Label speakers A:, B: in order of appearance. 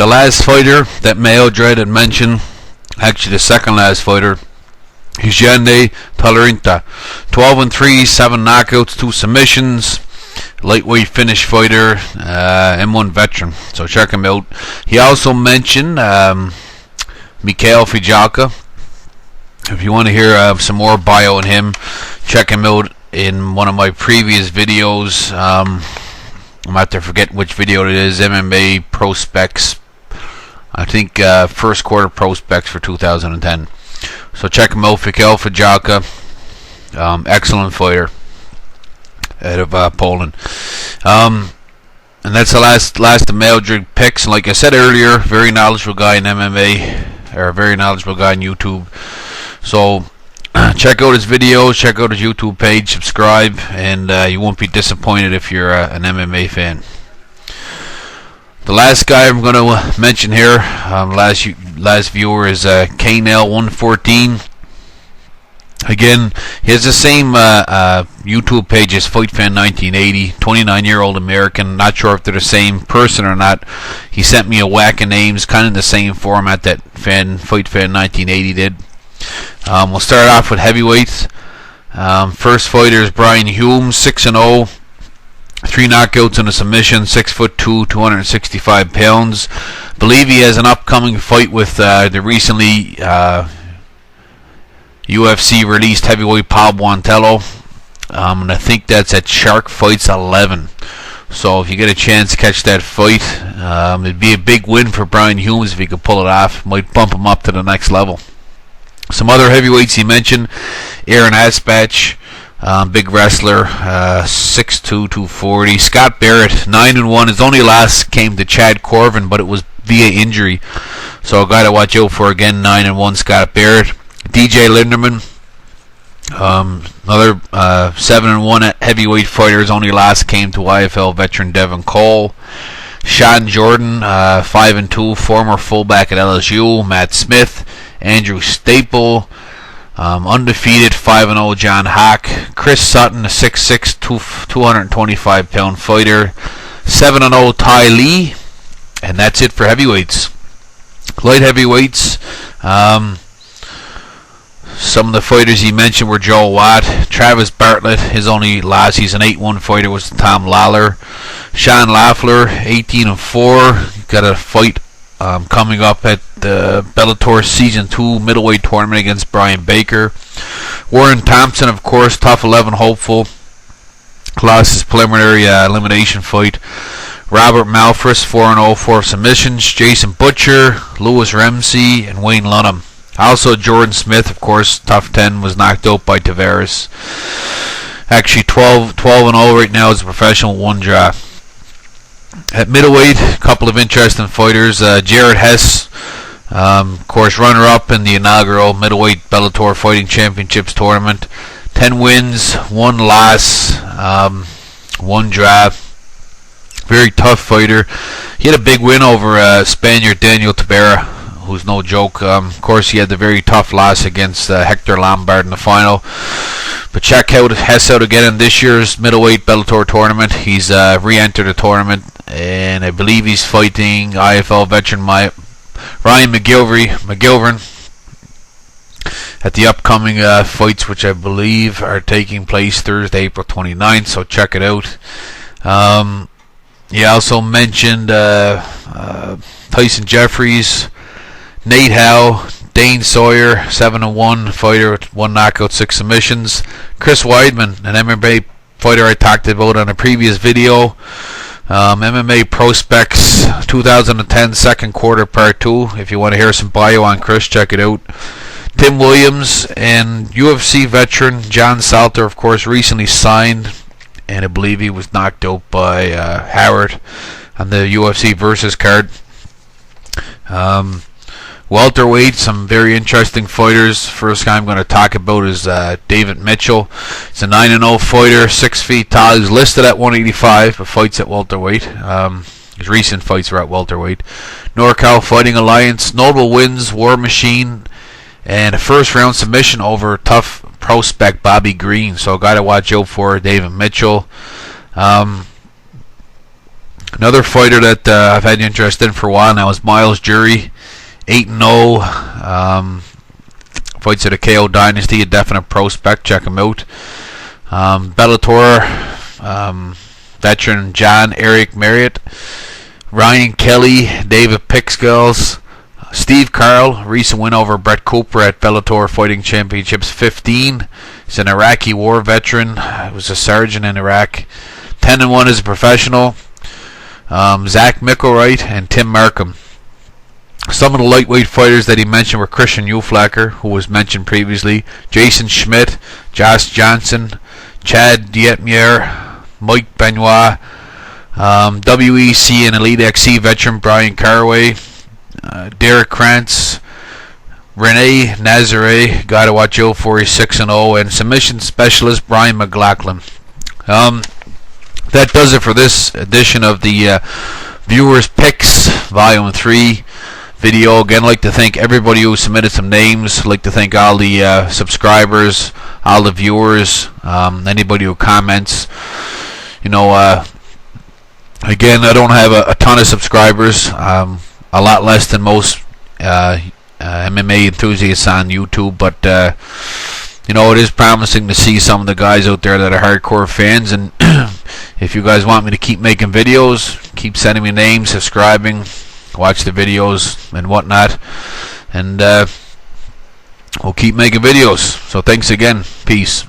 A: The last fighter that MEODREAD had mentioned, actually the second last fighter, is Yande Toleranta. 12-3, 7 knockouts, 2 submissions. Lightweight finish fighter, M1 veteran. So check him out. He also mentioned Mikhail Fijalka. If you want to hear some more bio on him, check him out in one of my previous videos. I'm about to forget which video it is. MMA prospects. I think first quarter prospects for 2010. So check him out, Mikhail Fijalka. Excellent fighter out of Poland. And that's the last of MEODREAD Pics. And like I said earlier, very knowledgeable guy in MMA, or a very knowledgeable guy on YouTube. So check out his videos, check out his YouTube page, subscribe, and you won't be disappointed if you're an MMA fan. The last guy I'm going to mention here, last viewer, is KNL114. Again, he has the same YouTube page as FightFan1980, 29-year-old American. Not sure if they're the same person or not. He sent me a whack of names, kind of the same format that FightFan1980 did. We'll start off with heavyweights. First fighter is Brian Hume, 6-0, 3 knockouts and a submission, 6'2", 265 pounds. Believe he has an upcoming fight with the recently UFC released heavyweight Paul Buantello, and I think that's at Shark Fights 11. So if you get a chance to catch that fight, it'd be a big win for Brian Hume if he could pull it off. Might bump him up to the next level. Some other heavyweights he mentioned: Aaron Aspach, big wrestler, 6'2", 240. Scott Barrett, 9-1. His only loss came to Chad Corvin, but it was via injury. So a guy to watch out for again, 9-1, Scott Barrett. DJ Linderman, another 7-1 heavyweight fighter. His only loss came to IFL veteran Devin Cole. Sean Jordan, 5-2, former fullback at LSU. Matt Smith, Andrew Staple, undefeated 5-0 John Hawk. Chris Sutton, a 6'6", 225 pound fighter. 7-0 Ty Lee, and that's it for heavyweights. Light heavyweights. Some of the fighters he mentioned were Joe Watt, Travis Bartlett. His only loss, he's an 8-1 fighter, was Tom Lawler. Sean Loeffler, 18-4. Got a fight coming up at the Bellator Season 2 middleweight tournament against Brian Baker. Warren Thompson, of course, tough 11 hopeful. Lost his preliminary elimination fight. Robert Malfris, 4-0, 4 submissions. Jason Butcher, Lewis Ramsey, and Wayne Lunham. Also, Jordan Smith, of course, tough 10, was knocked out by Tavares. Actually, 12-0 right now as a professional, 1 draw. At middleweight, a couple of interesting fighters. Jared Hess, of course, runner-up in the inaugural middleweight Bellator Fighting Championships tournament. 10 wins, 1 loss, 1 draw. Very tough fighter. He had a big win over Spaniard Daniel Tabera, who's no joke. Of course, he had the very tough loss against Hector Lombard in the final. But check out Hess out again in this year's middleweight Bellator tournament. He's re-entered the tournament, and I believe he's fighting IFL veteran Ryan McGilvran at the upcoming fights, which I believe are taking place Thursday, April 29th. So check it out. He also mentioned Tyson Jeffries, Nate Howe, Dane Sawyer, 7-1 fighter with 1 knockout, 6 submissions. Chris Weidman, an MMA fighter I talked about on a previous video. MMA Prospects 2010 second quarter part 2. If you want to hear some bio on Chris, check it out. Tim Williams and UFC veteran John Salter, of course, recently signed, and I believe he was knocked out by Howard on the UFC Versus card. Welterweight, some very interesting fighters. First guy I'm going to talk about is David Mitchell. He's a 9-0 fighter, 6 feet tall. He's listed at 185, but fights at welterweight. His recent fights are at welterweight. NorCal Fighting Alliance, notable wins, War Machine, and a first-round submission over tough prospect Bobby Green. So a guy to watch out for, David Mitchell. Another fighter that I've had interest in for a while now is Miles Jury, 8-0. Fights at a KO Dynasty, a definite prospect. Check him out. Bellator veteran John Eric Marriott, Ryan Kelly, David Pics girls, Steve Carl, recent win over Brett Cooper at Bellator Fighting Championships 15. He's an Iraqi war veteran. He was a sergeant in Iraq. 10-1 as a professional. Zach Mickelwright and Tim Markham. Some of the lightweight fighters that he mentioned were Christian Uflacker, who was mentioned previously, Jason Schmidt, Josh Johnson, Chad Dietmeier, Mike Benoit, WEC and Elite XC veteran Brian Carway, Derek Krantz, Rene Nazare, gotta watch out for, he's 6-0, and submission specialist Brian McLaughlin. That does it for this edition of the Viewers Picks Volume 3 video. Again, I'd like to thank everybody who submitted some names. I'd like to thank all the subscribers, all the viewers, anybody who comments. You know, again, I don't have a ton of subscribers, a lot less than most MMA enthusiasts on YouTube, but you know, it is promising to see some of the guys out there that are hardcore fans. And if you guys want me to keep making videos, keep sending me names, subscribing, watch the videos and whatnot, and we'll keep making videos. So thanks again. Peace.